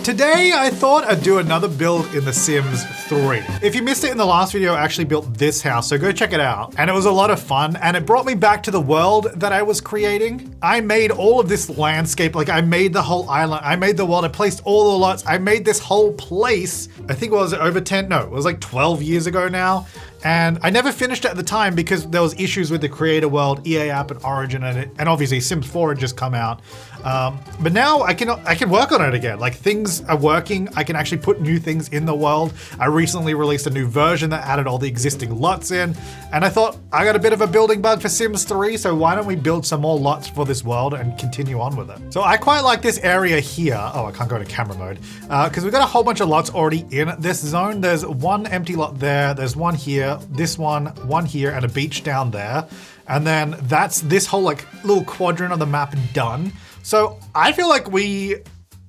Today, I thought I'd do another build in The Sims 3. If you missed it in the last video, I actually built this house, so go check it out. And it was a lot of fun, and it brought me back to the world that I was creating. I made all of this landscape, like I made the whole island, I made the world, I placed all the lots, I made this whole place. I think it was over 10, no, it was like 12 years ago now. And I never finished it at the time because there was issues with the creator world, EA app and Origin and obviously Sims 4 had just come out. But now I can work on it again. Like things are working. I can actually put new things in the world. I recently released a new version that added all the existing lots in. And I thought I got a bit of a building bug for Sims 3. So why don't we build some more lots for this world and continue on with it? So I quite like this area here. Oh, I can't go to camera mode because we've got a whole bunch of lots already in this zone. There's one empty lot there. There's one here, this one here, and a beach down there. And then that's this whole like little quadrant of the map done. So I feel like we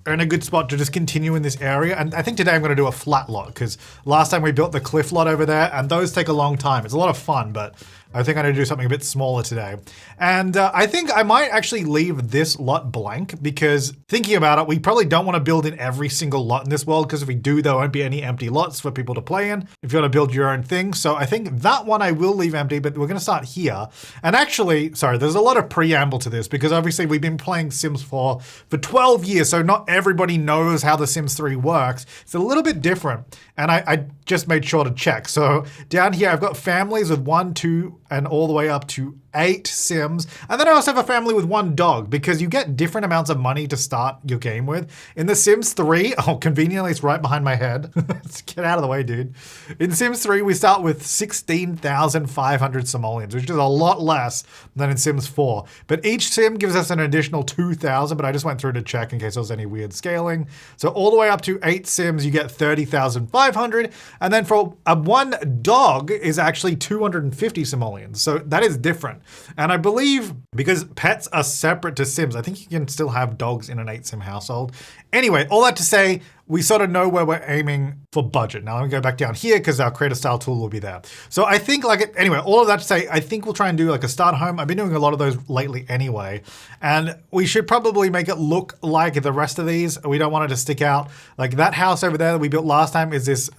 are in a good spot to just continue in this area. And I think today I'm going to do a flat lot because last time we built the cliff lot over there and those take a long time. It's a lot of fun, but I think I'm going to do something a bit smaller today. And I think I might actually leave this lot blank because thinking about it, we probably don't want to build in every single lot in this world because if we do, there won't be any empty lots for people to play in if you want to build your own thing. So I think that one I will leave empty, but we're going to start here. And actually, sorry, there's a lot of preamble to this because obviously we've been playing Sims 4 for 12 years. So not everybody knows how the Sims 3 works. It's a little bit different. And I just made sure to check. So down here, I've got families with 1, 2, and all the way up to 8 Sims. And then I also have a family with 1 dog because you get different amounts of money to start your game with. In The Sims 3, oh, conveniently it's right behind my head. Let's get out of the way, dude. In Sims 3, we start with 16,500 simoleons, which is a lot less than in Sims 4. But each Sim gives us an additional 2,000, but I just went through to check in case there was any weird scaling. So all the way up to 8 Sims, you get 30,500. And then for one dog is actually 250 simoleons. So that is different. And I believe because pets are separate to Sims, I think you can still have dogs in an 8 Sim household. Anyway, all that to say, we sort of know where we're aiming for budget. Now I'm gonna go back down here because our creator style tool will be there. So I think anyway, all of that to say, I think we'll try and do like a start home. I've been doing a lot of those lately anyway. And we should probably make it look like the rest of these. We don't want it to stick out. Like that house over there that we built last time is this,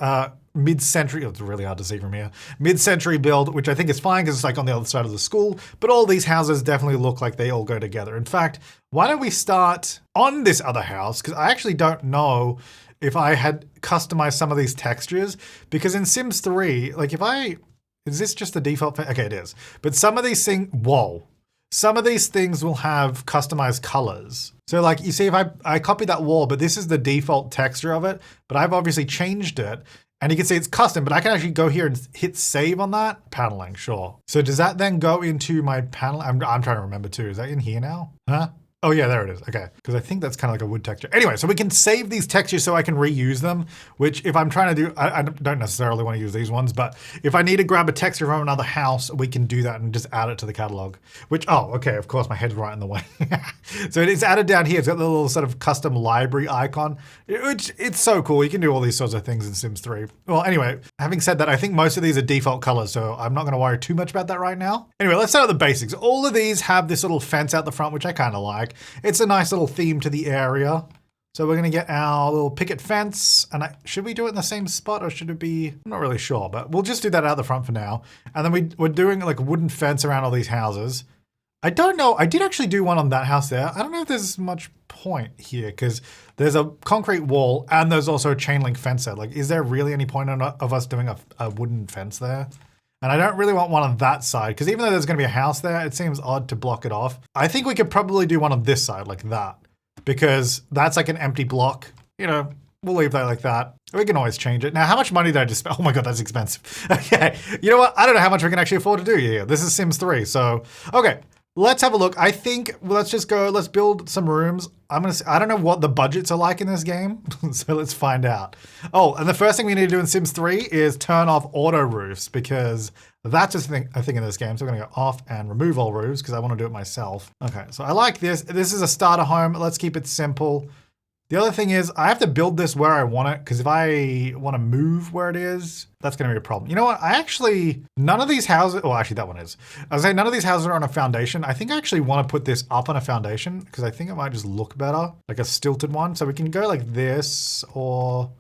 mid-century, it's really hard to see from here, mid-century build, which I think is fine because it's like on the other side of the school, but all these houses definitely look like they all go together. In fact, why don't we start on this other house? Because I actually don't know if I had customized some of these textures, because in Sims 3, like is this just the default? Okay, it is. But some of these things, some of these things will have customized colors. So like you see if I copied that wall, but this is the default texture of it, but I've obviously changed it. And you can see it's custom, but I can actually go here and hit save on that. Paneling, sure. So does that then go into my panel? I'm trying to remember too. Is that in here now? Huh? Oh yeah, there it is. Okay, because I think that's kind of like a wood texture. Anyway, so we can save these textures so I can reuse them, which if I'm trying to do, I don't necessarily want to use these ones, but if I need to grab a texture from another house, we can do that and just add it to the catalog, which, oh, okay, of course, my head's right in the way. So it is added down here. It's got the little sort of custom library icon, which it's so cool. You can do all these sorts of things in Sims 3. Well, anyway, having said that, I think most of these are default colors, so I'm not going to worry too much about that right now. Anyway, let's start with the basics. All of these have this little fence out the front, which I kind of like. It's a nice little theme to the area. So we're gonna get our little picket fence, and should we do it in the same spot or should it be, I'm not really sure, but we'll just do that out the front for now. And then we're doing like a wooden fence around all these houses. I don't know, I did actually do one on that house there. I don't know if there's much point here because there's a concrete wall and there's also a chain link fence there. Like, is there really any point of us doing a wooden fence there? And I don't really want one on that side because even though there's going to be a house there, it seems odd to block it off. I think we could probably do one on this side like that because that's like an empty block. You know, we'll leave that like that. We can always change it. Now, how much money did I just spend? Oh my God, that's expensive. Okay, you know what? I don't know how much we can actually afford to do here. This is Sims 3, so, okay. Let's have a look. I think let's just go, let's build some rooms. I don't know what the budgets are like in this game, so let's find out. Oh, and the first thing we need to do in Sims 3 is turn off auto roofs because that's a thing in this game. So we're gonna go off and remove all roofs because I want to do it myself. Okay, so I like this. This is a starter home. Let's keep it simple. The other thing is I have to build this where I want it, because if I want to move where it is, that's going to be a problem. You know what? None of these houses, well, actually that one is. I was saying none of these houses are on a foundation. I think I actually want to put this up on a foundation because I think it might just look better, like a stilted one. So we can go like this or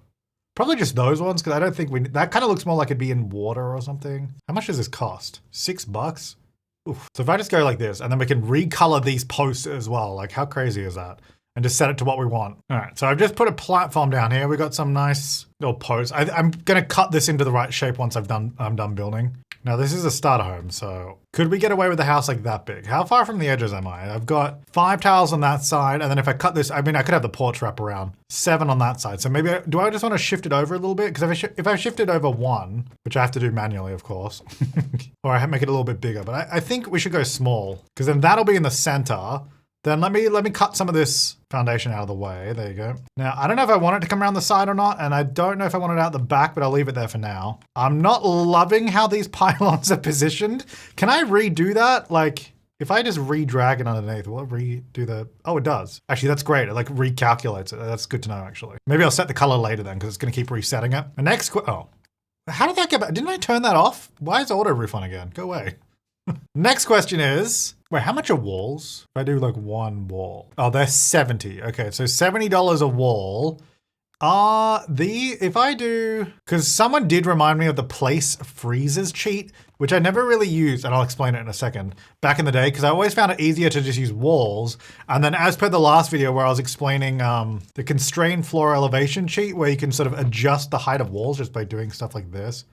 probably just those ones because I don't think that kind of looks more like it'd be in water or something. How much does this cost? $6? Oof. So if I just go like this and then we can recolor these posts as well, like how crazy is that? And just set it to what we want. All right, so I've just put a platform down here. We got some nice little posts. I'm gonna cut this into the right shape once I'm done building. Now this is a starter home, so could we get away with the house like that big? How far from the edges am I? I've got 5 tiles on that side, and then if I cut this, I mean, I could have the porch wrap around. 7 on that side. So maybe, do I just want to shift it over a little bit? Because if I shift it over 1, which I have to do manually, of course, or I make it a little bit bigger, but I think we should go small, because then that'll be in the center. Then let me cut some of this foundation out of the way. There you go. Now, I don't know if I want it to come around the side or not, and I don't know if I want it out the back, but I'll leave it there for now. I'm not loving how these pylons are positioned. Can I redo that? Like, if I just re-drag it underneath, will it redo the... Oh, it does. Actually, that's great. It like recalculates it. That's good to know, actually. Maybe I'll set the color later then, because it's going to keep resetting it. The next... Oh. How did that get back? Didn't I turn that off? Why is auto roof on again? Go away. Next question is, wait, how much are walls? If I do like 1 wall. Oh, they're 70. Okay, so $70 a wall. If I do, because someone did remind me of the place freezes cheat, which I never really used, and I'll explain it in a second, back in the day, because I always found it easier to just use walls. And then as per the last video where I was explaining the constrained floor elevation cheat, where you can sort of adjust the height of walls just by doing stuff like this.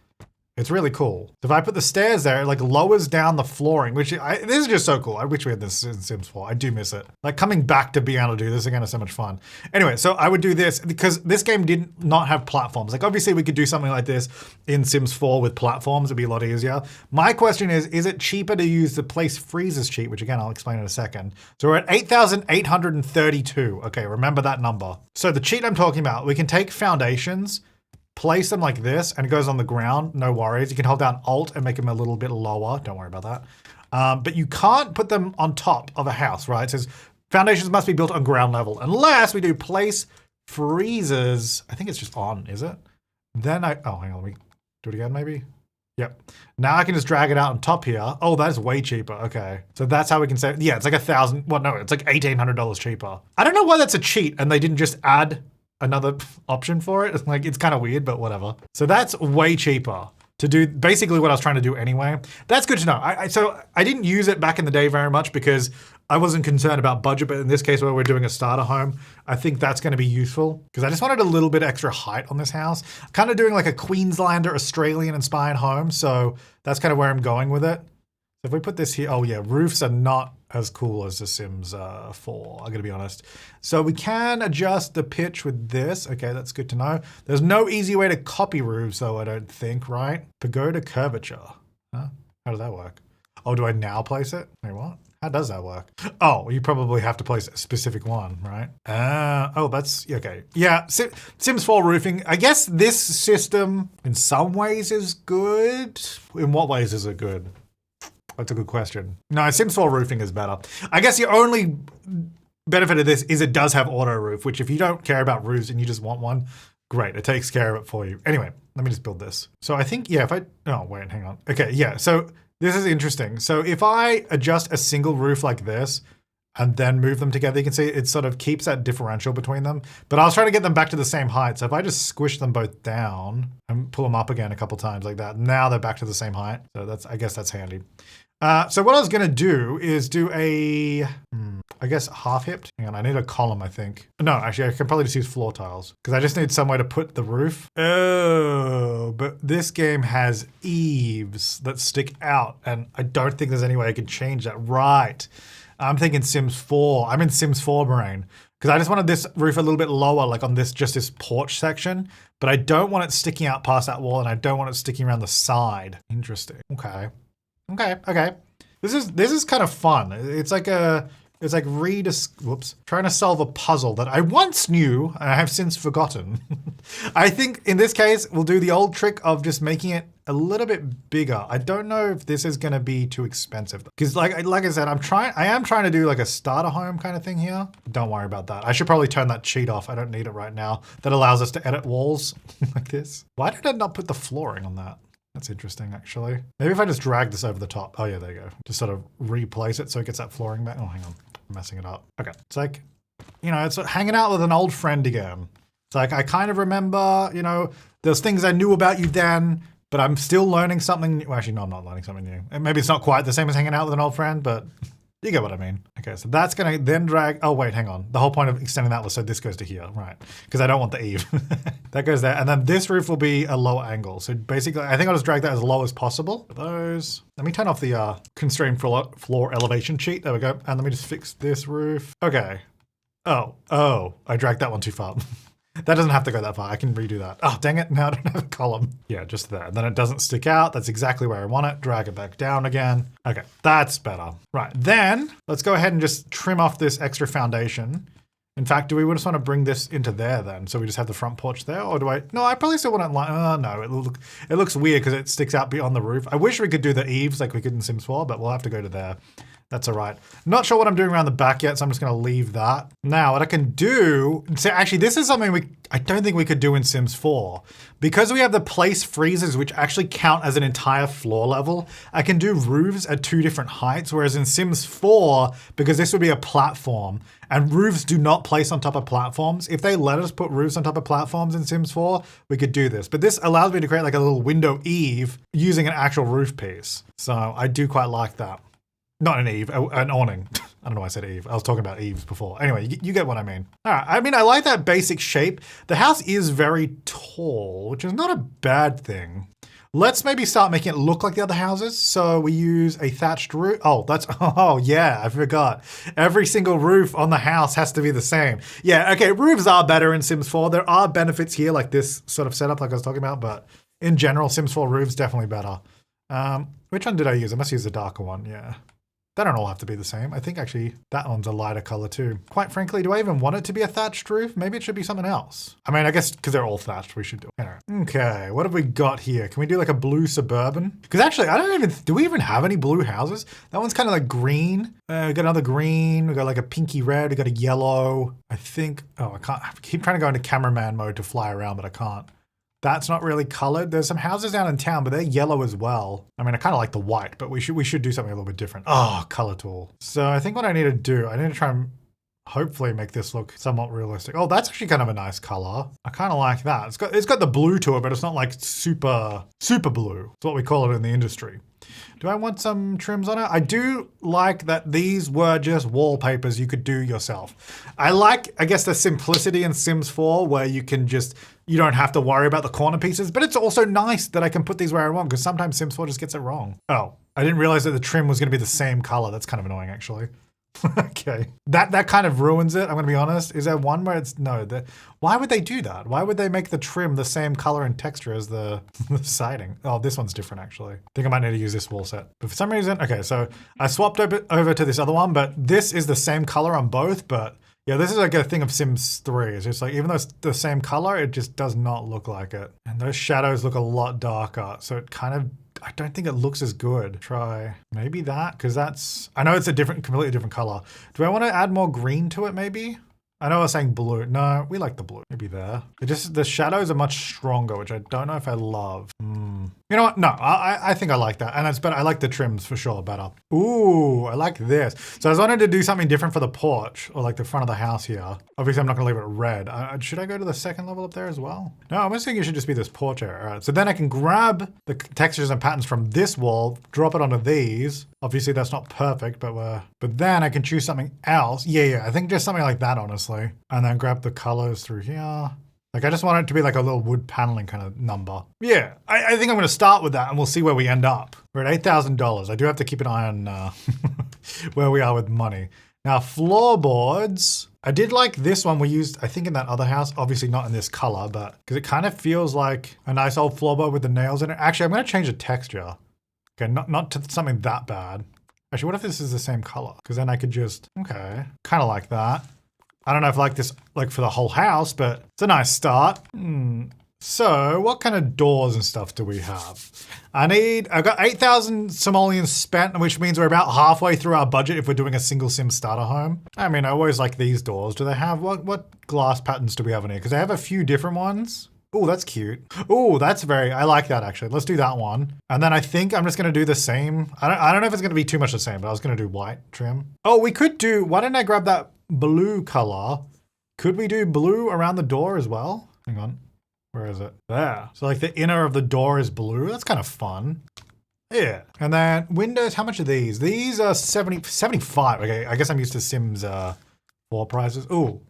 It's really cool. So if I put the stairs there, it like lowers down the flooring, which this is just so cool. I wish we had this in Sims 4. I do miss it. Like coming back to being able to do this again is so much fun. Anyway, so I would do this because this game did not have platforms. Like obviously we could do something like this in Sims 4 with platforms. It'd be a lot easier. My question is it cheaper to use the place freezes cheat, which again, I'll explain in a second. So we're at 8,832. Okay, remember that number. So the cheat I'm talking about, we can take foundations, place them like this, and it goes on the ground, no worries. You can hold down Alt and make them a little bit lower. Don't worry about that. But you can't put them on top of a house, right? It says foundations must be built on ground level, unless we do place freezes. I think it's just on, is it? Then oh, hang on, let me do it again, maybe? Yep. Now I can just drag it out on top here. Oh, that's way cheaper. Okay. So that's how we can save. Yeah, it's like $1,000. Well, no, it's like $1,800 cheaper. I don't know why that's a cheat and they didn't just add another option for it. Like, it's kind of weird, but whatever. So that's way cheaper to do basically what I was trying to do anyway. That's good to know. So I didn't use it back in the day very much because I wasn't concerned about budget, but in this case where we're doing a starter home, I think that's going to be useful because I just wanted a little bit extra height on this house. Kind of doing like a Queenslander Australian inspired home. So that's kind of where I'm going with it. So if we put this here, oh yeah, roofs are not as cool as The Sims 4, I'm gonna be honest. So we can adjust the pitch with this. Okay, that's good to know. There's no easy way to copy roofs though, I don't think, right? Pagoda curvature. Huh? How does that work? Oh, do I now place it? Wait, what? How does that work? Oh, you probably have to place a specific one, right? Oh, that's, okay. Yeah, Sims 4 roofing. I guess this system in some ways is good. In what ways is it good? That's a good question. No, Sims 4 roofing is better. I guess the only benefit of this is it does have auto roof, which if you don't care about roofs and you just want one, great, it takes care of it for you. Anyway, let me just build this. So I think, yeah, oh, wait, hang on. Okay, yeah, so this is interesting. So if I adjust a single roof like this and then move them together, you can see it sort of keeps that differential between them. But I was trying to get them back to the same height. So if I just squish them both down and pull them up again a couple times like that, now they're back to the same height. So I guess that's handy. So what I was gonna do is do a, I guess half-hipped. Hang on, I need a column, I think. No, actually, I can probably just use floor tiles because I just need somewhere to put the roof. Oh, but this game has eaves that stick out, and I don't think there's any way I can change that. Right. I'm thinking Sims 4. I'm in Sims 4 brain because I just wanted this roof a little bit lower, like on this porch section, but I don't want it sticking out past that wall, and I don't want it sticking around the side. Interesting. Okay. Okay. This is kind of fun. It's like trying to solve a puzzle that I once knew and I have since forgotten. I think in this case, we'll do the old trick of just making it a little bit bigger. I don't know if this is gonna be too expensive. Because like I said, I am trying to do like a starter home kind of thing here. Don't worry about that. I should probably turn that cheat off. I don't need it right now. That allows us to edit walls like this. Why did I not put the flooring on that? That's interesting, actually. Maybe if I just drag this over the top. Oh yeah, there you go. Just sort of replace it so it gets that flooring back. Oh, hang on, I'm messing it up. Okay, it's like, you know, it's hanging out with an old friend again. It's like, I kind of remember, you know, there's things I knew about you then, but I'm still learning something new. Well, actually, no, I'm not learning something new. And maybe it's not quite the same as hanging out with an old friend, but you get what I mean. Okay, so that's gonna then drag, oh wait, hang on. The whole point of extending that was so this goes to here, right? Because I don't want the eave. That goes there, and then this roof will be a lower angle. So basically, I think I'll just drag that as low as possible. Those, let me turn off the constrained floor elevation cheat. There we go. And let me just fix this roof. Okay. Oh, I dragged that one too far. That doesn't have to go that far. I can redo that. Oh, dang it. Now I don't have a column. Yeah, just there. Then it doesn't stick out. That's exactly where I want it. Drag it back down again. Okay, that's better. Right, then let's go ahead and just trim off this extra foundation. In fact, do we just want to bring this into there then? So we just have the front porch there? Or do I? No, I probably still want it like, no, it looks weird because it sticks out beyond the roof. I wish we could do the eaves like we could in Sims 4, but we'll have to go to there. That's all right. Not sure what I'm doing around the back yet, so I'm just gonna leave that. Now, what I can do, so actually this is something I don't think we could do in Sims 4. Because we have the place freezers, which actually count as an entire floor level, I can do roofs at 2 different heights, whereas in Sims 4, because this would be a platform, and roofs do not place on top of platforms. If they let us put roofs on top of platforms in Sims 4, we could do this. But this allows me to create like a little window eave using an actual roof piece. So I do quite like that. Not an eave, an awning. I don't know why I said eave. I was talking about eaves before. Anyway, you get what I mean. All right, I mean, I like that basic shape. The house is very tall, which is not a bad thing. Let's maybe start making it look like the other houses. So we use a thatched roof. Oh yeah, I forgot. Every single roof on the house has to be the same. Yeah, okay, roofs are better in Sims 4. There are benefits here, like this sort of setup like I was talking about, but in general, Sims 4 roofs definitely better. Which one did I use? I must use the darker one, yeah. They don't all have to be the same. I think actually that one's a lighter color too. Quite frankly, do I even want it to be a thatched roof? Maybe it should be something else. I mean, I guess because they're all thatched, we should do it. Anyway. Okay, what have we got here? Can we do like a blue suburban? Because actually, do we even have any blue houses? That one's kind of like green. We got another green. We got like a pinky red. We got a yellow. I think, I keep trying to go into cameraman mode to fly around, but I can't. That's not really colored. There's some houses down in town, but they're yellow as well. I mean, I kind of like the white, but we should do something a little bit different. Oh, color tool. So I think what I need to do, I need to try and hopefully make this look somewhat realistic. Oh, that's actually kind of a nice color. I kind of like that. It's got the blue to it, but it's not like super blue. It's what we call it in the industry. Do I want some trims on it? I do like that these were just wallpapers you could do yourself. I like, I guess, the simplicity in Sims 4 where you don't have to worry about the corner pieces, but it's also nice that I can put these where I want because sometimes Sims 4 just gets it wrong. Oh, I didn't realize that the trim was gonna be the same color. That's kind of annoying actually. Okay, that kind of ruins it, I'm gonna be honest. Is there one where it's, no, why would they do that? Why would they make the trim the same color and texture as the siding? Oh, this one's different actually. I think I might need to use this wall set. But for some reason, okay, so I swapped over to this other one, but this is the same color on both, but yeah, this is like a thing of Sims 3. It's just like, even though it's the same color, it just does not look like it. And those shadows look a lot darker, so it kind of, I don't think it looks as good. Try maybe that, because I know it's a completely different color. Do I want to add more green to it maybe? I know I was saying blue. No, we like the blue. Maybe there. The shadows are much stronger, which I don't know if I love. You know what? No, I think I like that. And it's better. I like the trims for sure better. Ooh, I like this. So I was wanting to do something different for the porch or like the front of the house here. Obviously, I'm not gonna leave it red. Should I go to the second level up there as well? No, I'm just thinking it should just be this porch area. All right, so then I can grab the textures and patterns from this wall, drop it onto these. Obviously that's not perfect, but then I can choose something else. Yeah, I think just something like that, honestly. And then grab the colors through here. Like I just want it to be like a little wood paneling kind of number. Yeah, I think I'm gonna start with that and we'll see where we end up. We're at $8,000. I do have to keep an eye on where we are with money. Now floorboards, I did like this one we used, I think in that other house, obviously not in this color, but because it kind of feels like a nice old floorboard with the nails in it. Actually, I'm gonna change the texture. Okay, not to something that bad. Actually, what if this is the same color? Because then I could just, okay, kind of like that. I don't know if I like this like for the whole house, but it's a nice start. So what kind of doors and stuff do we have? I've got 8,000 simoleons spent, which means we're about halfway through our budget if we're doing a single sim starter home. I mean, I always like these doors. Do they have, what glass patterns do we have in here? Because they have a few different ones. Oh, that's cute. Oh, I like that actually. Let's do that one. And then I think I'm just gonna do the same. I don't know if it's gonna be too much the same, but I was gonna do white trim. Oh, we could do, why didn't I grab that blue color? Could we do blue around the door as well? Hang on. Where is it? There. So like the inner of the door is blue. That's kind of fun. Yeah. And then windows, how much are these? These are 75. Okay, I guess I'm used to Sims 4 prices. Ooh.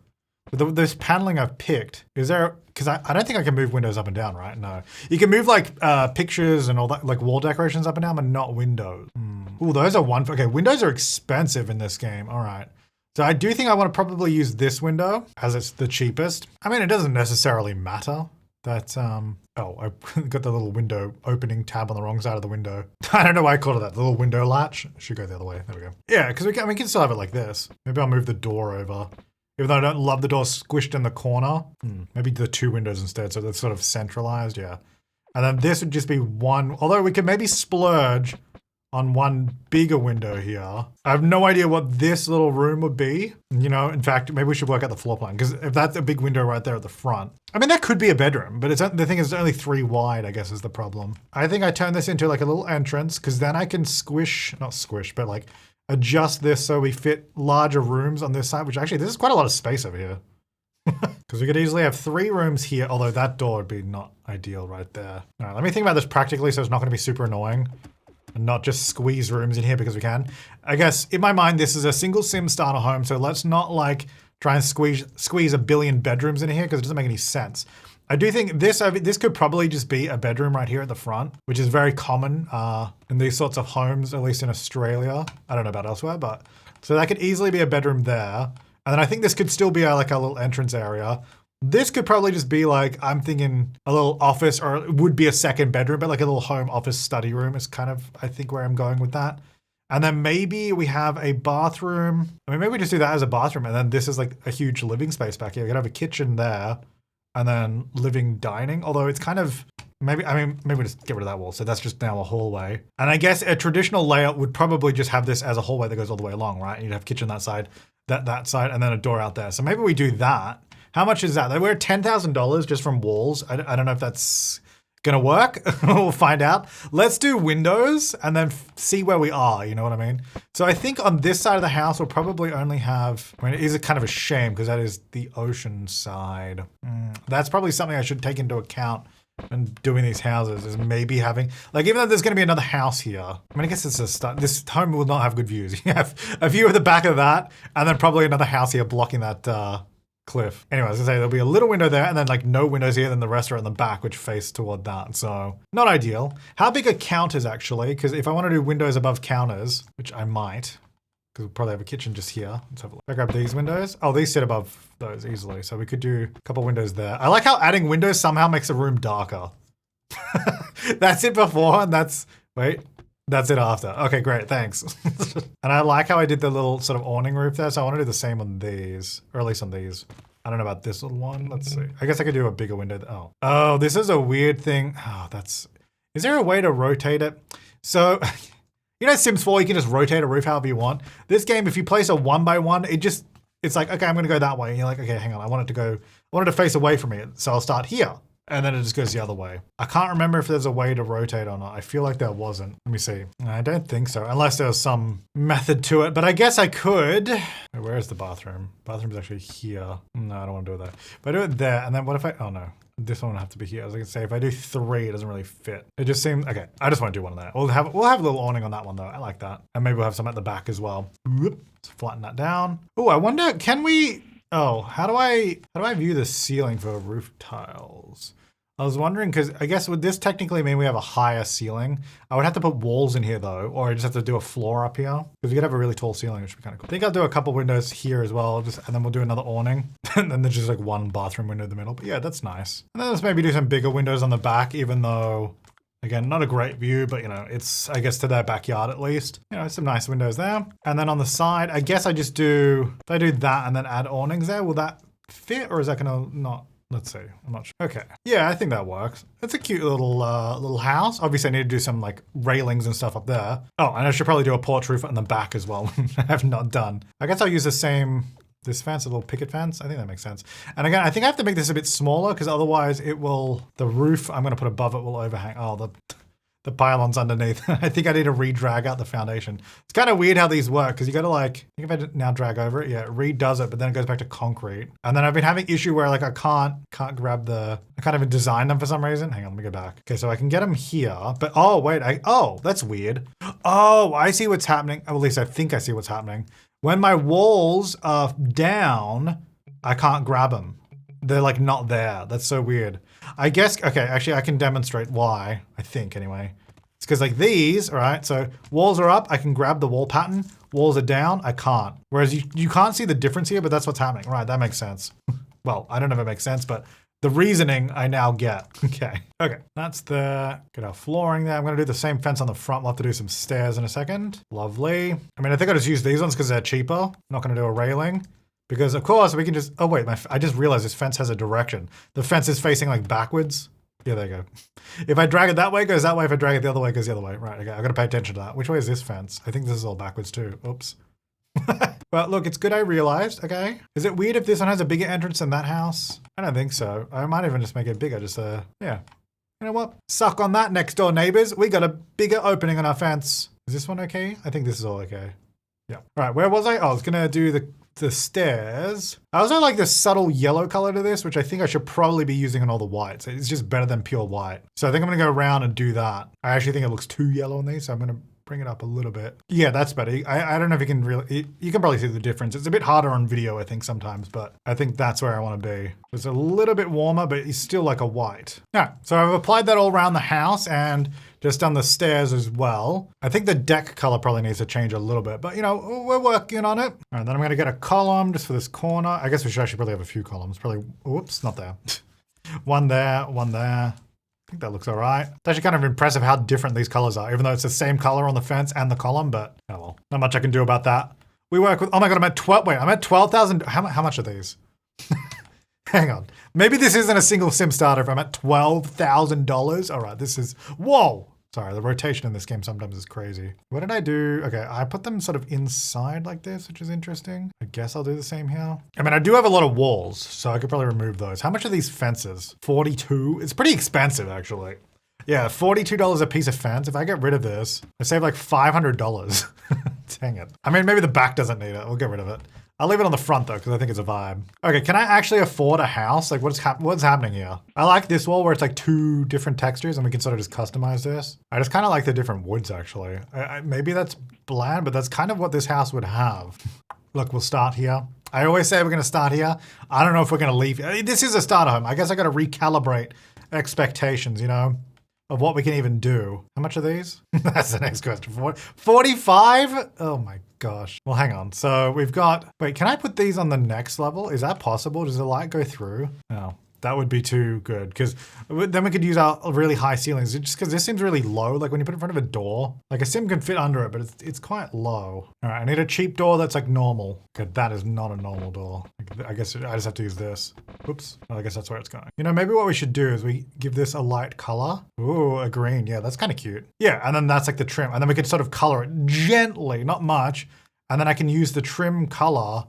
This paneling I've picked, is there, because I don't think I can move windows up and down, right? No. You can move like pictures and all that, like wall decorations up and down, but not windows. Ooh, those are okay, windows are expensive in this game. All right. So I do think I want to probably use this window as it's the cheapest. I mean, it doesn't necessarily matter. That, oh, I got the little window opening tab on the wrong side of the window. I don't know why I called it that. The little window latch. Should go the other way. There we go. Yeah, because we can still have it like this. Maybe I'll move the door over. Even though I don't love the door squished in the corner. Maybe the 2 windows instead, so they're sort of centralized, yeah. And then this would just be one, although we could maybe splurge on one bigger window here. I have no idea what this little room would be. You know, in fact, maybe we should work out the floor plan, because if that's a big window right there at the front, I mean, that could be a bedroom, but the thing is it's only 3 wide, I guess is the problem. I think I turn this into like a little entrance, because then I can but like adjust this so we fit larger rooms on this side, which actually, this is quite a lot of space over here. Because we could easily have 3 rooms here, although that door would be not ideal right there. All right, let me think about this practically so it's not going to be super annoying. And not just squeeze rooms in here because we can. I guess in my mind, this is a single sim starter home, so let's not like try and squeeze a billion bedrooms in here because it doesn't make any sense. I do think this could probably just be a bedroom right here at the front, which is very common in these sorts of homes, at least in Australia. I don't know about elsewhere, but so that could easily be a bedroom there. And then I think this could still be like a little entrance area. This could probably just be like, I'm thinking a little office, or it would be a second bedroom, but like a little home office study room is kind of, I think, where I'm going with that. And then maybe we have a bathroom. I mean, maybe we just do that as a bathroom. And then this is like a huge living space back here. We could have a kitchen there and then living dining. Although it's kind of, maybe we just get rid of that wall. So that's just now a hallway. And I guess a traditional layout would probably just have this as a hallway that goes all the way along, right? And you'd have kitchen that side, that side, and then a door out there. So maybe we do that. How much is that? We're $10,000 just from walls. I don't know if that's gonna work. We'll find out. Let's do windows and then see where we are, you know what I mean? So I think on this side of the house, we'll probably only have, I mean, it is a kind of a shame because that is the ocean side. That's probably something I should take into account when doing these houses, is maybe having, like, even though there's gonna be another house here, I mean, I guess it's a start. This home will not have good views. You have a view of the back of that and then probably another house here blocking that, cliff. Anyway, as I say, there'll be a little window there and then like no windows here, then the rest are in the back, which face toward that. So not ideal. How big are counters actually? Because if I want to do windows above counters, which I might, because we'll probably have a kitchen just here. Let's have a look. I grab these windows. Oh, these sit above those easily. So we could do a couple windows there. I like how adding windows somehow makes a room darker. That's it before and that's it after. Okay, great, thanks. And I like how I did the little sort of awning roof there, so I want to do the same on these, or at least on these. I don't know about this little one. Let's see. I guess I could do a bigger window. Oh, this is a weird thing. Oh, is there a way to rotate it? So, you know Sims 4, you can just rotate a roof however you want. This game, if you place a 1x1, it's like, okay, I'm gonna go that way. And you're like, okay, hang on, I want it to face away from me. So I'll start here. And then it just goes the other way. I can't remember if there's a way to rotate or not. I feel like there wasn't. Let me see. I don't think so, unless there was some method to it, but I guess I could. Where is the bathroom? Bathroom's actually here. No, I don't want to do that. If I do it there, and then what if oh no, this one would have to be here. I was gonna say, if I do 3, it doesn't really fit. It just seems, okay, I just want to do one of that. We'll have a little awning on that one though. I like that. And maybe we'll have some at the back as well. Let's flatten that down. Oh, I wonder, can we, how do I view the ceiling for roof tiles? I was wondering, because I guess would this technically mean we have a higher ceiling? I would have to put walls in here though, or I just have to do a floor up here, because we could have a really tall ceiling, which would be kind of cool. I think I'll do a couple windows here as well, and then we'll do another awning. And then there's just like one bathroom window in the middle, but yeah, that's nice. And then let's maybe do some bigger windows on the back, even though, again, not a great view, but you know, it's, I guess, to their backyard at least. You know, some nice windows there. And then on the side, I guess I just do, if I do that and then add awnings there, will that fit, or is that gonna not Let's see. I'm not sure. Okay. Yeah, I think that works. It's a cute little house. Obviously, I need to do some like railings and stuff up there. Oh, and I should probably do a porch roof in the back as well. I have not done. I guess I'll use this fence, a little picket fence. I think that makes sense. And again, I think I have to make this a bit smaller because otherwise the roof I'm going to put above it will overhang. Oh, the pylons underneath. I think I need to re-drag out the foundation. It's kind of weird how these work because you got to like, I think if I now drag over it, yeah, it redoes it, but then it goes back to concrete. And then I've been having issue where like I can't grab I can't even design them for some reason. Hang on, let me go back. Okay, so I can get them here, but oh wait, that's weird. Oh, I see what's happening. Or at least I think I see what's happening. When my walls are down, I can't grab them. They're like not there. That's so weird. I guess, okay, actually I can demonstrate why, I think anyway. It's because like these, all right, so walls are up, I can grab the wall pattern. Walls are down, I can't. Whereas you can't see the difference here, but that's what's happening. Right, that makes sense. Well, I don't know if it makes sense, but the reasoning I now get. Okay, that's the, get our flooring there. I'm gonna do the same fence on the front. We'll have to do some stairs in a second. Lovely. I mean, I think I'll just use these ones because they're cheaper. I'm not gonna do a railing. Because of course we can just, oh wait, I just realized this fence has a direction. The fence is facing like backwards. Yeah, there you go. If I drag it that way, it goes that way. If I drag it the other way, it goes the other way. Right, okay, I gotta pay attention to that. Which way is this fence? I think this is all backwards too. Oops. But look, it's good I realized, okay? Is it weird if this one has a bigger entrance than that house? I don't think so. I might even just make it bigger, yeah. You know what? Suck on that, next door neighbors. We got a bigger opening on our fence. Is this one okay? I think this is all okay. Yeah. All right, where was I? Oh, I was gonna do the stairs. I also like the subtle yellow color to this, which I think I should probably be using on all the whites. It's just better than pure white. So I think I'm gonna go around and do that. I actually think it looks too yellow on these, so I'm gonna bring it up a little bit. Yeah, that's better. I don't know if you can really, you can probably see the difference. It's a bit harder on video, I think, sometimes, but I think that's where I want to be. It's a little bit warmer, but it's still like a white. All right, so I've applied that all around the house and just done the stairs as well. I think the deck color probably needs to change a little bit, but you know, we're working on it. All right, then I'm gonna get a column just for this corner. I guess we should actually probably have a few columns. Probably, whoops, not there. One there, one there. I think that looks all right. It's actually kind of impressive how different these colors are, even though it's the same color on the fence and the column, but oh well, not much I can do about that. We work with, oh my God, I'm at 12,000. How much are these? Hang on. Maybe this isn't a single sim starter if I'm at $12,000. All right, this is, whoa. Sorry, the rotation in this game sometimes is crazy. What did I do? Okay, I put them sort of inside like this, which is interesting. I guess I'll do the same here. I mean, I do have a lot of walls, so I could probably remove those. How much are these fences? 42? It's pretty expensive, actually. Yeah, $42 a piece of fence. If I get rid of this, I save like $500. Dang it. I mean, maybe the back doesn't need it. We'll get rid of it. I'll leave it on the front though, because I think it's a vibe. Okay, can I actually afford a house? Like what's happening here? I like this wall where it's like two different textures and we can sort of just customize this. I just kind of like the different woods actually. Maybe that's bland, but that's kind of what this house would have. Look, we'll start here. I always say we're gonna start here. I don't know if we're gonna leave. This is a starter home. I guess I gotta recalibrate expectations, you know, of what we can even do. How much are these? That's the next question. 45? Oh my gosh. Well, hang on. So we've got, wait, can I put these on the next level? Is that possible? Does the light go through? No. That would be too good because then we could use our really high ceilings just because this seems really low. Like when you put it in front of a door, like a sim can fit under it, but it's quite low. All right, I need a cheap door that's like normal. Good, that is not a normal door. I guess I just have to use this. Oops, well, I guess that's where it's going. You know, maybe what we should do is we give this a light color. Ooh, a green, yeah, that's kind of cute. Yeah, and then that's like the trim. And then we could sort of color it gently, not much. And then I can use the trim color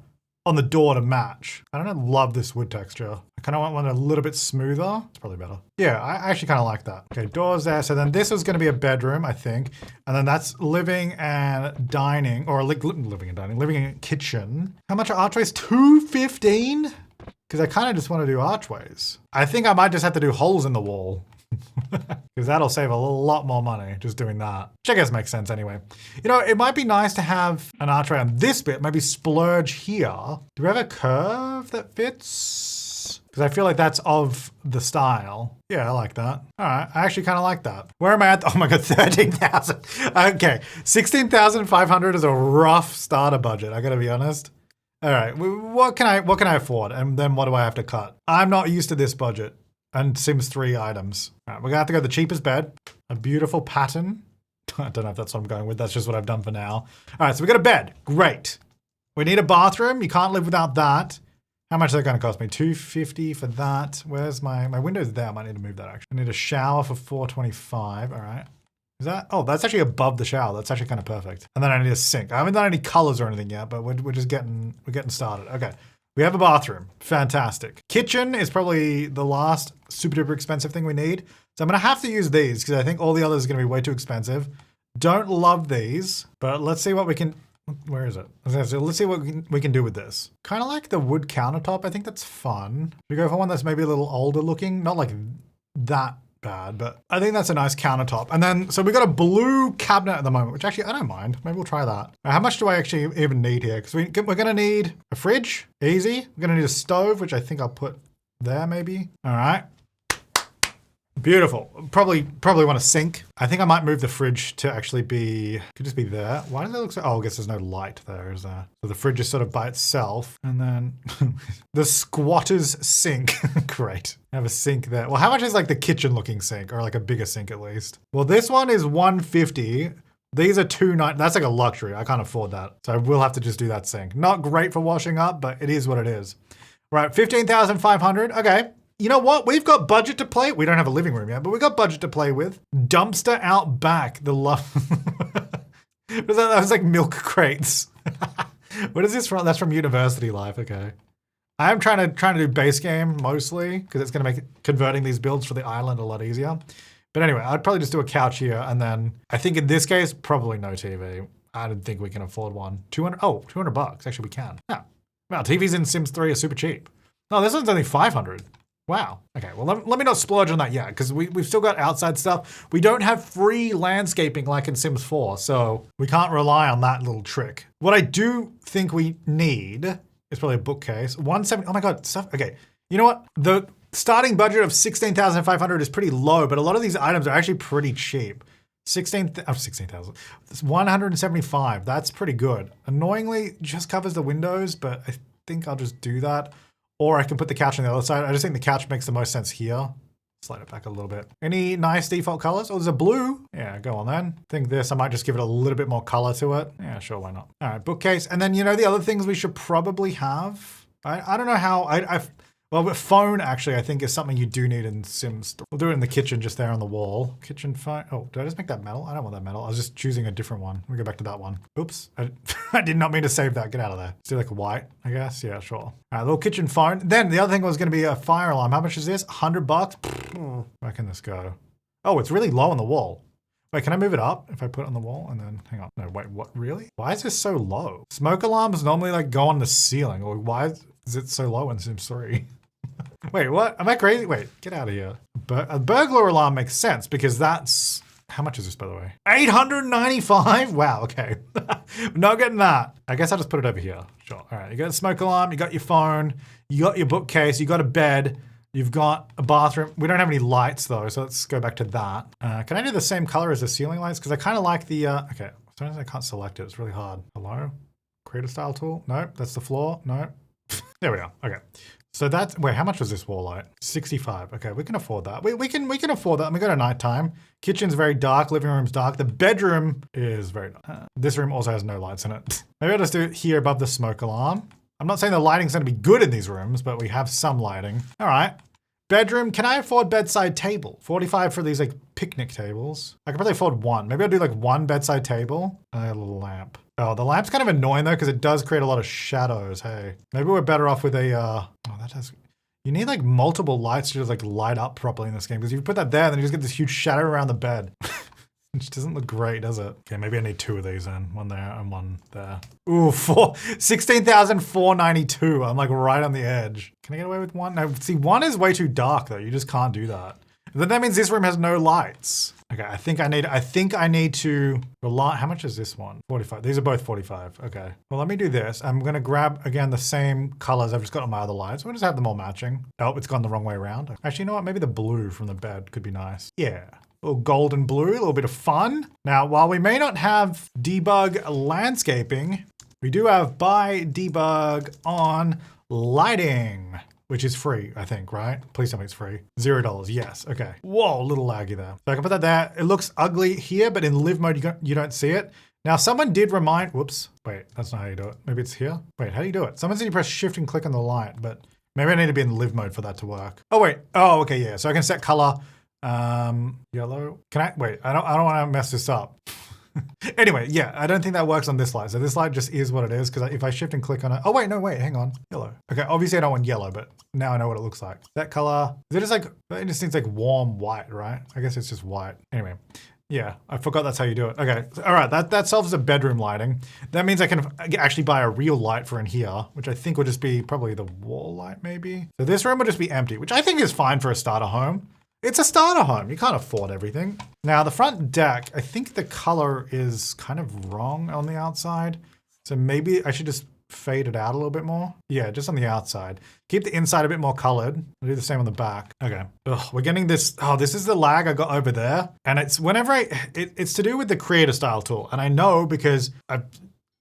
on the door to match. I don't love this wood texture. I kind of want one a little bit smoother. It's probably better. Yeah, I actually kind of like that. Okay, doors there. So then this is going to be a bedroom, I think. And then that's living and dining, or living and dining, living and kitchen. How much are archways? $215? Because I kind of just want to do archways. I think I might just have to do holes in the wall. Because that'll save a lot more money just doing that. Which I guess makes sense anyway. You know, it might be nice to have an archway on this bit, maybe splurge here. Do we have a curve that fits? Because I feel like that's of the style. Yeah, I like that. All right, I actually kind of like that. Where am I at? Oh my God, 13,000. Okay, 16,500 is a rough starter budget, I gotta be honest. All right, what can I afford? And then what do I have to cut? I'm not used to this budget. And Sims 3 items. All right, we're gonna have to go the cheapest bed. A beautiful pattern. I don't know if that's what I'm going with. That's just what I've done for now. All right, so we got a bed. Great. We need a bathroom. You can't live without that. How much is that going to cost me? $250 for that. Where's my window's there? I might need to move that actually. I need a shower for $425. All right. Is that? Oh, that's actually above the shower. That's actually kind of perfect. And then I need a sink. I haven't done any colors or anything yet, but we're just getting started. Okay. We have a bathroom. Fantastic. Kitchen is probably the last super duper expensive thing we need. So I'm going to have to use these because I think all the others are going to be way too expensive. Don't love these, but let's see what we can... Where is it? So let's see what we can do with this. Kind of like the wood countertop. I think that's fun. We go for one that's maybe a little older looking. Not like that bad, but I think that's a nice countertop. And then, so we got a blue cabinet at the moment, which actually I don't mind. Maybe we'll try that. Now, how much do I actually even need here? Because we're going to need a fridge, easy. We're going to need a stove, which I think I'll put there maybe. All right. Beautiful. Probably want a sink. I think I might move the fridge to actually be, could just be there. Why does it look so, oh, I guess there's no light there, is there? So the fridge is sort of by itself. And then the squatter's sink. Great. I have a sink there. Well, how much is like the kitchen looking sink or like a bigger sink at least? Well, this one is $150. These are $290. That's like a luxury. I can't afford that. So I will have to just do that sink. Not great for washing up, but it is what it is. Right, $15,500. Okay. You know what? We've got budget to play. We don't have a living room yet, but we've got budget to play with. Dumpster out back. The love. That was like milk crates. What is this from? That's from University Life. Okay. I am trying to do base game mostly because it's going to make converting these builds for the island a lot easier. But anyway, I'd probably just do a couch here. And then I think in this case, probably no TV. I don't think we can afford one. $200. Actually, we can. Yeah. Wow. TVs in Sims 3 are super cheap. No, this one's only $500. Wow. Okay, well, let me not splurge on that yet because we've still got outside stuff. We don't have free landscaping like in Sims 4, so we can't rely on that little trick. What I do think we need is probably a bookcase. 170, oh my God, stuff. Okay, you know what? The starting budget of $16,500 is pretty low, but a lot of these items are actually pretty cheap. 16,000. It's 175, that's pretty good. Annoyingly, just covers the windows, but I think I'll just do that. Or I can put the couch on the other side. I just think the couch makes the most sense here. Slide it back a little bit. Any nice default colors? Oh, there's a blue. Yeah, go on then. I think this, I might just give it a little bit more color to it. Yeah, sure, why not? All right, bookcase. And then, you know, the other things we should probably have. I don't know how, well, but phone actually, I think is something you do need in Sims. We'll do it in the kitchen just there on the wall. Kitchen phone. Oh, did I just make that metal? I don't want that metal. I was just choosing a different one. Let me go back to that one. Oops. I did not mean to save that. Get out of there. Let's do like a white, I guess. Yeah, sure. All right, little kitchen phone. Then the other thing was going to be a fire alarm. How much is this? $100? Where can this go? Oh, it's really low on the wall. Wait, can I move it up if I put it on the wall and then, hang on. No, wait, what, really? Why is this so low? Smoke alarms normally like go on the ceiling. Or why is it so low in Sims 3? Wait, what? Am I crazy? Wait, get out of here. A burglar alarm makes sense because that's... How much is this, by the way? $895? Wow, okay. Not getting that. I guess I'll just put it over here. Sure. All right, you got a smoke alarm, you got your phone, you got your bookcase, you got a bed, you've got a bathroom. We don't have any lights, though, so let's go back to that. Can I do the same color as the ceiling lights? Because I kind of like the... Okay, sometimes I can't select it. It's really hard. Hello? Creator style tool? No, that's the floor. No. There we are. Okay. So that's, wait, how much was this wall light? 65. Okay, we can afford that. We can afford that. Let me go to nighttime. Kitchen's very dark, living room's dark. The bedroom is very dark. This room also has no lights in it. Maybe I'll just do it here above the smoke alarm. I'm not saying the lighting's gonna be good in these rooms, but we have some lighting. All right. Bedroom, can I afford bedside table? 45 for these like picnic tables. I could probably afford one. Maybe I'll do like one bedside table and a little lamp. Oh, the lamp's kind of annoying though, because it does create a lot of shadows. Hey, maybe we're better off with a, oh, that has, you need like multiple lights to just like light up properly in this game. Because if you put that there, then you just get this huge shadow around the bed. Which doesn't look great, does it? Okay, maybe I need two of these then. One there and one there. Ooh, 16,492. I'm like right on the edge. Can I get away with one? No, see, one is way too dark though. You just can't do that. Then that means this room has no lights. Okay, I think I need to rely, how much is this one? 45, these are both 45, okay. Well, let me do this. I'm gonna grab, again, the same colors I've just got on my other lights. We'll just have them all matching. Oh, it's gone the wrong way around. Actually, you know what? Maybe the blue from the bed could be nice. Yeah, a little gold and blue, a little bit of fun. Now, while we may not have debug landscaping, we do have buy debug on lighting. Which is free, I think, right? Please tell me it's free. $0, yes, okay. Whoa, a little laggy there. So I can put that there. It looks ugly here, but in live mode, you don't see it. Now, someone did remind, whoops, wait, that's not how you do it. Maybe it's here. Wait, how do you do it? Someone said you press shift and click on the light, but maybe I need to be in live mode for that to work. Oh, wait. Oh, okay, yeah. So I can set color, yellow. Can I, wait, I don't want to mess this up. Anyway, yeah, I don't think that works on this light. So this light just is what it is, because if I shift and click on it, oh wait, no, wait, hang on, yellow. Okay, obviously I don't want yellow, but now I know what it looks like. That color, is it just like, it just seems like warm white, right? I guess it's just white. Anyway, yeah, I forgot that's how you do it. Okay, all right, that solves the bedroom lighting. That means I can actually buy a real light for in here, which I think would just be probably the wall light maybe. So this room will just be empty, which I think is fine for a starter home. It's a starter home. You can't afford everything. Now the front deck, I think the color is kind of wrong on the outside. So maybe I should just fade it out a little bit more. Yeah, just on the outside. Keep the inside a bit more colored. I'll do the same on the back. Okay. Ugh, we're getting this. Oh, this is the lag I got over there. And it's whenever it's to do with the creator style tool. And I know because I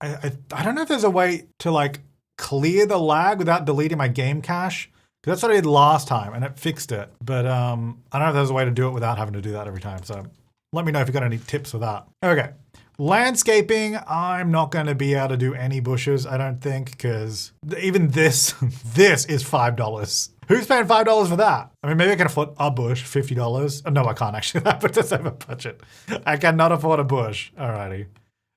don't know if there's a way to like clear the lag without deleting my game cache. That's what I did last time and it fixed it. But I don't know if there's a way to do it without having to do that every time. So let me know if you got any tips for that. Okay. Landscaping, I'm not going to be able to do any bushes, I don't think, because even this is $5. Who's paying $5 for that? I mean, maybe I can afford a bush, $50. Oh, no, I can't actually. That puts us over budget. I cannot afford a bush. Alrighty.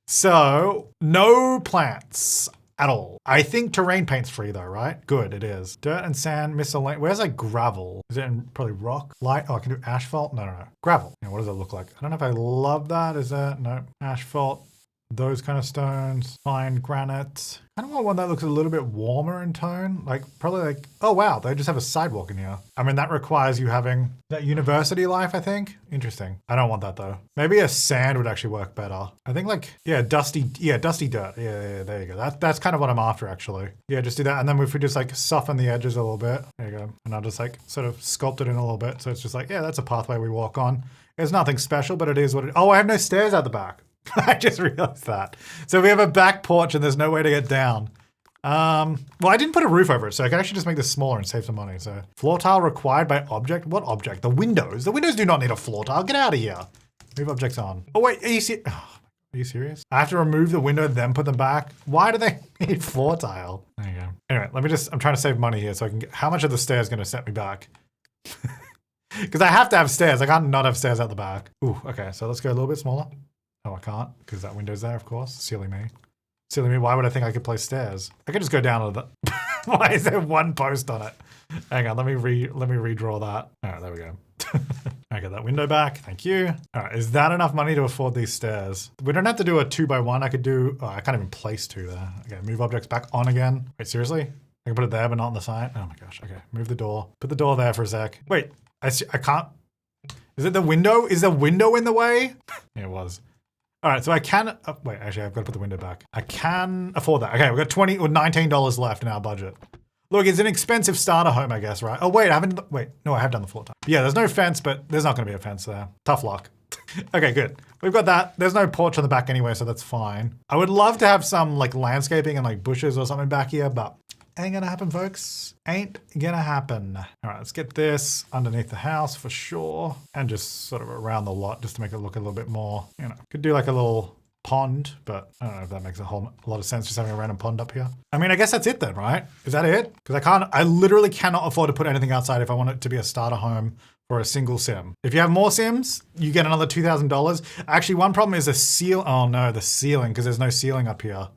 So, no plants at all. I think terrain paint's free though, right? Good, it is. Dirt and sand, miscellaneous. Where's like gravel? Is it in probably rock? Light? Oh, I can do asphalt? No. Gravel. Yeah, what does it look like? I don't know if I love that. Is that? No. Asphalt. Those kind of stones. Fine granite. I don't want one that looks a little bit warmer in tone. Like probably like, oh wow, they just have a sidewalk in here. I mean, that requires you having that university life, I think. Interesting. I don't want that though. Maybe a sand would actually work better. I think like, yeah, dusty dirt. Yeah, there you go. That's kind of what I'm after actually. Yeah, just do that. And then if we just like soften the edges a little bit, there you go. And I'll just like sort of sculpt it in a little bit. So it's just like, yeah, that's a pathway we walk on. It's nothing special, but it is what it, oh, I have no stairs out the back. I just realized that. So we have a back porch and there's no way to get down. Well, I didn't put a roof over it, so I can actually just make this smaller and save some money. So floor tile required by object. What object? The windows. The windows do not need a floor tile. Get out of here. Move objects on. Oh wait, are you serious? I have to remove the window, then put them back. Why do they need floor tile? There you go. Anyway, I'm trying to save money here so I can get, how much of the stairs going to set me back? Because I have to have stairs. I can't not have stairs out the back. Ooh, okay. So let's go a little bit smaller. Oh, I can't because that window's there, of course. Silly me. Silly me. Why would I think I could place stairs? I could just go down a little bit. Why is there one post on it? Hang on. Let me redraw that. All right, there we go. I got that window back. Thank you. All right, is that enough money to afford these stairs? We don't have to do a 2x1. I could do. Oh, I can't even place 2 there. Okay, move objects back on again. Wait, seriously? I can put it there, but not on the side. Oh my gosh. Okay, move the door. Put the door there for a sec. Wait, I can't. Is it the window? Is the window in the way? Yeah, it was. All right, so I can, wait, actually I've got to put the window back. I can afford that. Okay, we've got $20 or $19 left in our budget. Look, it's an expensive starter home, I guess, right? Oh wait, I have done the floor tile. Yeah, there's no fence, but there's not gonna be a fence there. Tough luck. Okay, good. We've got that. There's no porch on the back anyway, so that's fine. I would love to have some like landscaping and like bushes or something back here, but ain't gonna happen, folks. Ain't gonna happen. All right, let's get this underneath the house for sure. And just sort of around the lot just to make it look a little bit more, could do like a little pond, but I don't know if that makes a lot of sense just having a random pond up here. I mean, I guess that's it then, right? Is that it? Because I literally cannot afford to put anything outside if I want it to be a starter home for a single sim. If you have more sims, you get another $2,000. Actually, one problem is the ceiling, because there's no ceiling up here.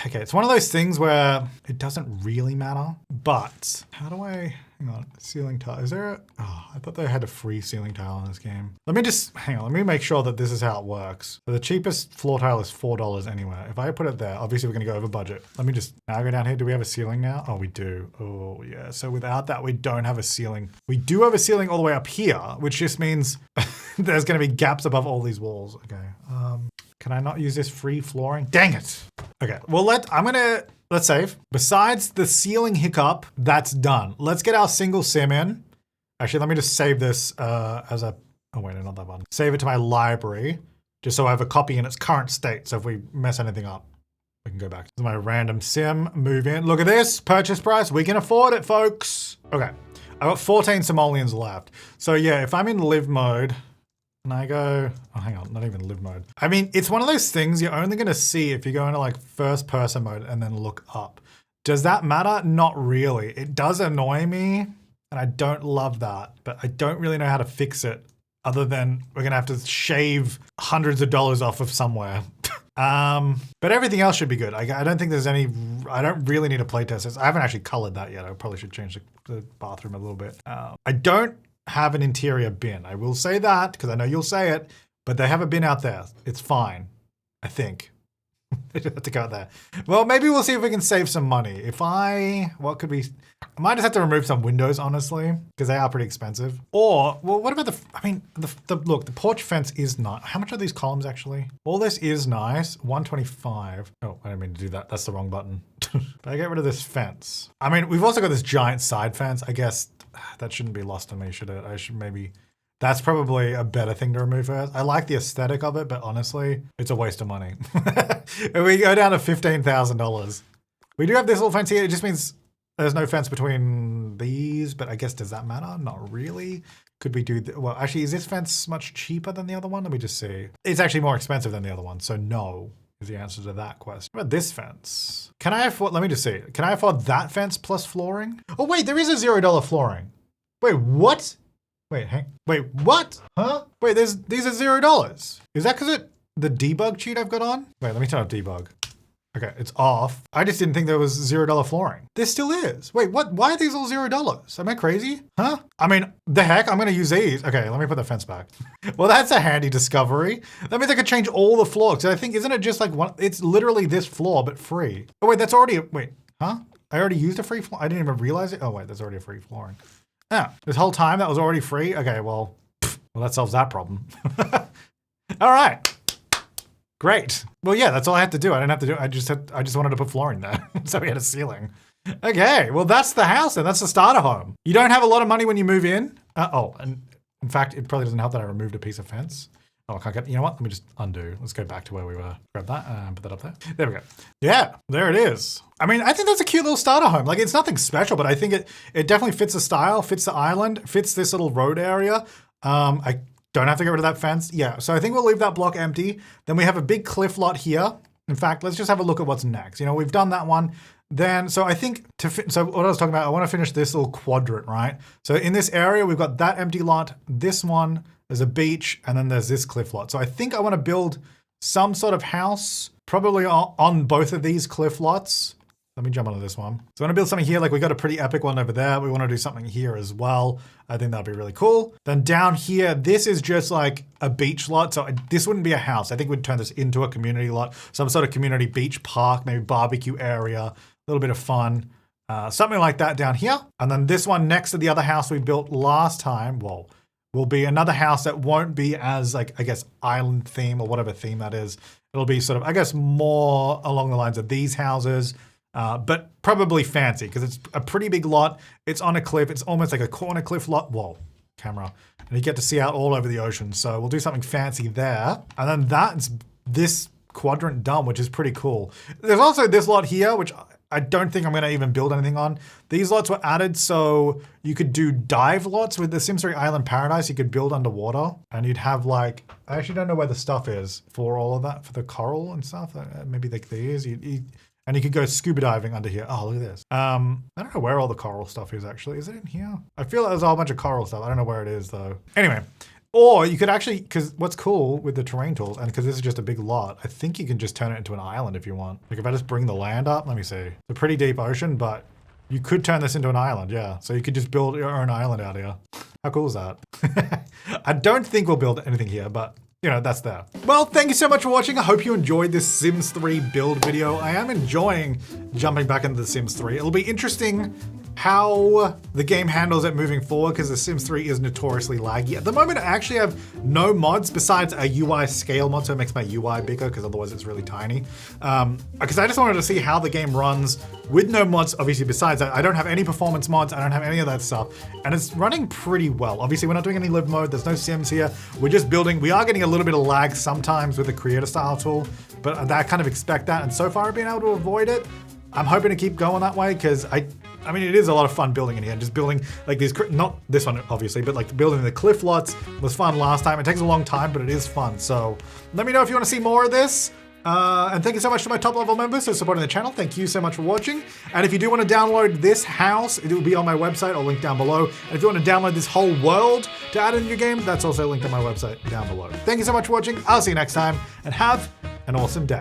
Okay, it's one of those things where it doesn't really matter, but how do I, hang on, ceiling tile, is there I thought they had a free ceiling tile in this game. Let me make sure that this is how it works. So the cheapest floor tile is $4 anywhere. If I put it there, obviously we're gonna go over budget. Let me just, now go down here, do we have a ceiling now? Oh, we do, oh yeah. So without that, we don't have a ceiling. We do have a ceiling all the way up here, which just means there's gonna be gaps above all these walls. Okay, can I not use this free flooring? Dang it. Okay, well let's save. Besides the ceiling hiccup, that's done. Let's get our single sim in. Actually, let me just save this as a, oh wait, not that one. Save it to my library, just so I have a copy in its current state. So if we mess anything up, we can go back to my random sim, move in. Look at this, purchase price. We can afford it, folks. Okay, I've got 14 simoleons left. So yeah, if I'm in live mode, And I go, oh, hang on, not even live mode. I mean, it's one of those things you're only gonna see if you go into like first person mode and then look up. Does that matter? Not really. It does annoy me and I don't love that, but I don't really know how to fix it other than we're gonna have to shave hundreds of dollars off of somewhere. But everything else should be good. I don't think there's any, I don't really need to playtest this. I haven't actually colored that yet. I probably should change the bathroom a little bit. I don't have an interior bin. I will say that because I know you'll say it, but they have a bin out there. It's fine, I think. They just have to go out there. Well, maybe we'll see if we can save some money. What could we, I might just have to remove some windows, honestly, because they are pretty expensive. Or, well, what about look, the porch fence is nice. How much are these columns actually? All this is nice, 125. Oh, I didn't mean to do that. That's the wrong button. But I get rid of this fence. I mean, we've also got this giant side fence. I guess that shouldn't be lost on me, should it? I should maybe, that's probably a better thing to remove first. I like the aesthetic of it, but honestly, it's a waste of money. If we go down to $15,000. We do have this little fence here. It just means there's no fence between these, but I guess, does that matter? Not really. Could we do, well, actually, is this fence much cheaper than the other one? Let me just see. It's actually more expensive than the other one, so no is the answer to that question. What about this fence? Can I afford, let me just see. Can I afford that fence plus flooring? Oh wait, there is a $0 flooring. Wait, what? Wait, what? Huh? Wait, these are $0. Is that because the debug cheat I've got on? Wait, let me turn off debug. Okay, it's off. I just didn't think there was $0 flooring. There still is. Wait, what? Why are these all $0? Am I crazy? Huh? I mean, the heck, I'm gonna use these. Okay, let me put the fence back. Well, that's a handy discovery. That means I could change all the floors. Cause I think, isn't it just like one, it's literally this floor, but free. Oh wait, that's already, wait, huh? I already used a free floor? I didn't even realize it. Oh wait, there's already a free flooring. Yeah, this whole time that was already free? Okay, well that solves that problem. All right. Great. Well, yeah, that's all I had to do. I didn't have to do it. I just wanted to put flooring there. So we had a ceiling. Okay, well, that's the house and that's the starter home. You don't have a lot of money when you move in. And in fact, it probably doesn't help that I removed a piece of fence. Oh, I can't get, you know what? Let me just undo. Let's go back to where we were. Grab that and put that up there. There we go. Yeah, there it is. I mean, I think that's a cute little starter home. Like, it's nothing special, but I think it definitely fits the style, fits the island, fits this little road area. I don't have to get rid of that fence. Yeah, so I think we'll leave that block empty. Then we have a big cliff lot here. In fact, let's just have a look at what's next. You know, we've done that one. Then, so I think so what I was talking about, I want to finish this little quadrant, right? So in this area, we've got that empty lot, this one, there's a beach, and then there's this cliff lot. So I think I want to build some sort of house, probably on both of these cliff lots. Let me jump onto this one. So I want to build something here, like we got a pretty epic one over there. We want to do something here as well. I think that'd be really cool. Then down here, this is just like a beach lot. So this wouldn't be a house. I think we'd turn this into a community lot, some sort of community beach park, maybe barbecue area, a little bit of fun, something like that down here. And then this one next to the other house we built last time, well, will be another house that won't be as like, I guess, island theme or whatever theme that is. It'll be sort of, I guess, more along the lines of these houses. But probably fancy because it's a pretty big lot. It's on a cliff. It's almost like a corner cliff lot. Whoa, camera. And you get to see out all over the ocean. So we'll do something fancy there. And then that's this quadrant done, which is pretty cool. There's also this lot here, which I don't think I'm going to even build anything on. These lots were added so you could do dive lots with the Sims 3 Island Paradise. You could build underwater and you'd have like, I actually don't know where the stuff is for all of that, for the coral and stuff. Maybe like these. And you could go scuba diving under here. Oh, look at this. I don't know where all the coral stuff is actually. Is it in here? I feel like there's a whole bunch of coral stuff. I don't know where it is though. Anyway, or you could actually, because what's cool with the terrain tools, and because this is just a big lot, I think you can just turn it into an island if you want. Like if I just bring the land up, let me see. It's a pretty deep ocean, but you could turn this into an island, yeah. So you could just build your own island out here. How cool is that? I don't think we'll build anything here, but you know, that's there. Well, thank you so much for watching. I hope you enjoyed this Sims 3 build video. I am enjoying jumping back into the Sims 3. It'll be interesting how the game handles it moving forward because the Sims 3 is notoriously laggy. At the moment, I actually have no mods besides a UI scale mod, so it makes my UI bigger because otherwise it's really tiny. Because I just wanted to see how the game runs with no mods, obviously besides that. I don't have any performance mods, I don't have any of that stuff, and it's running pretty well. Obviously, we're not doing any live mode, there's no Sims here. We're just building. We are getting a little bit of lag sometimes with the creator style tool, but I kind of expect that, and so far I've been able to avoid it. I'm hoping to keep going that way because I mean, it is a lot of fun building in here. Just building like these, not this one obviously, but like building the cliff lots was fun last time. It takes a long time, but it is fun. So let me know if you want to see more of this. And thank you so much to my top level members for supporting the channel. Thank you so much for watching. And if you do want to download this house, it will be on my website. I'll link down below. And if you want to download this whole world to add into your game, that's also linked on my website down below. Thank you so much for watching. I'll see you next time and have an awesome day.